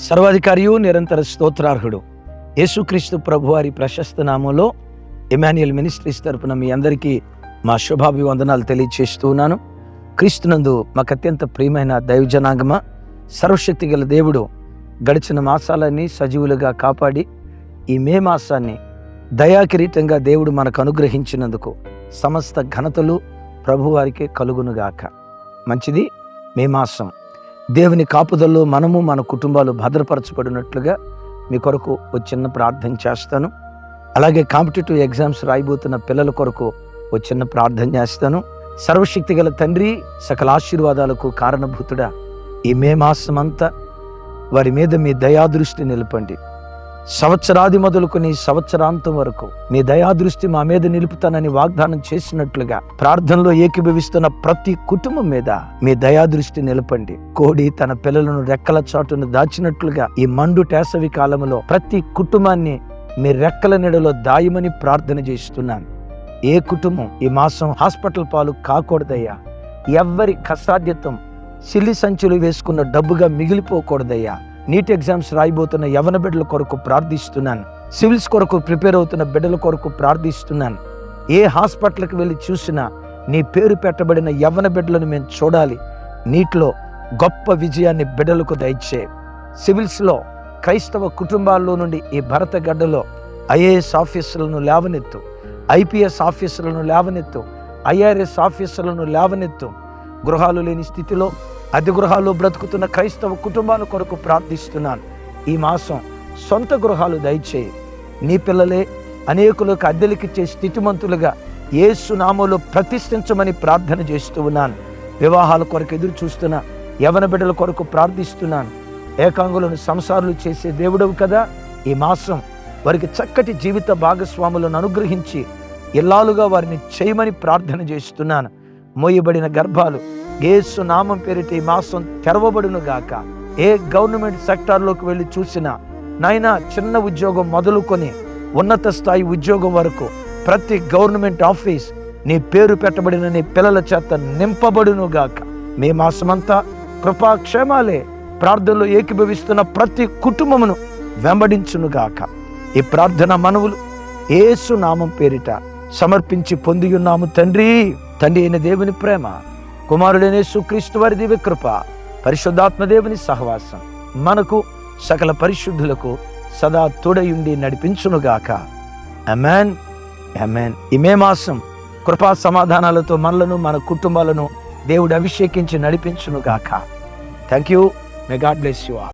సర్వాధికారియు నిరంతర స్తోత్రార్హుడు యేసుక్రీస్తు ప్రభువారి ప్రశస్త నామంలో ఎమాన్యుయల్ మినిస్ట్రీస్ తరపున మీ అందరికీ మా శుభాభివందనాలు తెలియచేస్తూ ఉన్నాను. క్రీస్తునందు మాకు అత్యంత ప్రియమైన దైవజనాంగమ, సర్వశక్తి గల దేవుడు గడిచిన మాసాలన్నీ సజీవులుగా కాపాడి ఈ మే మాసాన్ని దయాకిరీటంగా దేవుడు మనకు అనుగ్రహించినందుకు సమస్త ఘనతలు ప్రభువారికే కలుగునుగాక. మంచిది. మే మాసం దేవుని కాపుదల్లో మనము మన కుటుంబాలు భద్రపరచబడినట్లుగా మీ కొరకు ఒక చిన్న ప్రార్థన చేస్తాను. అలాగే కాంపిటేటివ్ ఎగ్జామ్స్ రాయబోతున్న పిల్లల కొరకు ఒక చిన్న ప్రార్థన చేస్తాను. సర్వశక్తి గల తండ్రి, సకల ఆశీర్వాదాలకు కారణభూతుడా, ఈ మే మాసం అంతా వారి మీద మీ దయాదృష్టి నిలపండి. సంవత్సరాది మొదలుకొని సంవత్సరాంతం వరకు మీ దయాదృష్టి మా మీద నిలుపుతానని వాగ్దానం చేసినట్లుగా ప్రార్థనలో ఏకీభవిస్తున్న ప్రతి కుటుంబం మీద మీ దయాదృష్టి నిలపండి. కోడి తన పిల్లలను రెక్కల చాటును దాచినట్లుగా ఈ మండు వేసవి కాలంలో ప్రతి కుటుంబాన్ని మీ రెక్కల నీడలో దాయమని ప్రార్థన చేస్తున్నాను. ఏ కుటుంబం ఈ మాసం హాస్పిటల్ పాలు కాకూడదయ్యా. ఎవ్వరి కష్టాధ్యతం సిల్లి సంచులు వేసుకున్న డబ్బుగా మిగిలిపోకూడదయ్యా. నీట్ ఎగ్జామ్స్ రాయబోతున్న యవన బిడ్డల కొరకు ప్రార్థిస్తున్నాను. సివిల్స్ కొరకు ప్రిపేర్ అవుతున్న బిడ్డల కొరకు ప్రార్థిస్తున్నాను. ఏ హాస్పిటల్కి వెళ్ళి చూసినా నీ పేరు పెట్టబడిన యవన బిడ్డలను మేము చూడాలి. నీటిలో గొప్ప విజయాన్ని బిడ్డలకు దయచే. సివిల్స్లో క్రైస్తవ కుటుంబాల్లో నుండి ఈ భరత గడ్డలో ఐఏఎస్ ఆఫీసర్లను లేవనెత్తు, ఐపీఎస్ ఆఫీసర్లను లేవనెత్తు, ఐఆర్ఎస్ ఆఫీసర్లను లేవనెత్తు. గృహాలు లేని స్థితిలో అద్దె గృహాల్లో బ్రతుకుతున్న క్రైస్తవ కుటుంబాల కొరకు ప్రార్థిస్తున్నాను. ఈ మాసం సొంత గృహాలు దయచేయి. నీ పిల్లలే అనేకులకు అద్దెలకిచ్చే స్థితిమంతులుగా యేసు నామములో ప్రతిష్ఠించమని ప్రార్థన చేస్తూ ఉన్నాను. వివాహాల కొరకు ఎదురు చూస్తున్న యవన బిడ్డల కొరకు ప్రార్థిస్తున్నాను. ఏకాంగులను సంసారాలు చేసే దేవుడవు కదా, ఈ మాసం వారికి చక్కటి జీవిత భాగస్వాములను అనుగ్రహించి ఇల్లాలుగా వారిని చేయమని ప్రార్థన చేస్తున్నాను. మోయబడిన గర్భాలు యేసు నామం పేరిట ఈ మాసం తెరవబడును గాక. ఏ గవర్నమెంట్ సెక్టార్లోకి వెళ్ళి చూసినా నాయనా, చిన్న ఉద్యోగం మొదలుకొని ఉన్నత స్థాయి ఉద్యోగం వరకు ప్రతి గవర్నమెంట్ ఆఫీస్ నీ పేరు పెట్టబడిన నీ పిల్లల చేత నింపబడును గాక. మే మాసమంతా కృపాక్షేమాలే ప్రార్థనలో ఏకీభవిస్తున్న ప్రతి కుటుంబమును వెంబడించును గాక. ఈ ప్రార్థన మనవులు యేసు నామం పేరిట సమర్పించి పొంది ఉన్నాము తండ్రి. తండ్రి అయిన దేవుని ప్రేమ, కుమారుడైన యేసుక్రీస్తు వారి దివ్య కృప, పరిశుద్ధాత్మ దేవుని సహవాసం మనకు సకల పరిశుద్ధులకు సదా తోడయుండి నడిపించునుగాక. ఆమేన్, ఆమేన్. ఈ మే మాసం కృపా సమాధానాలతో మనలను మన కుటుంబాలను దేవుడు అభిషేకించి నడిపించునుగాక. Thank you. May God bless you all.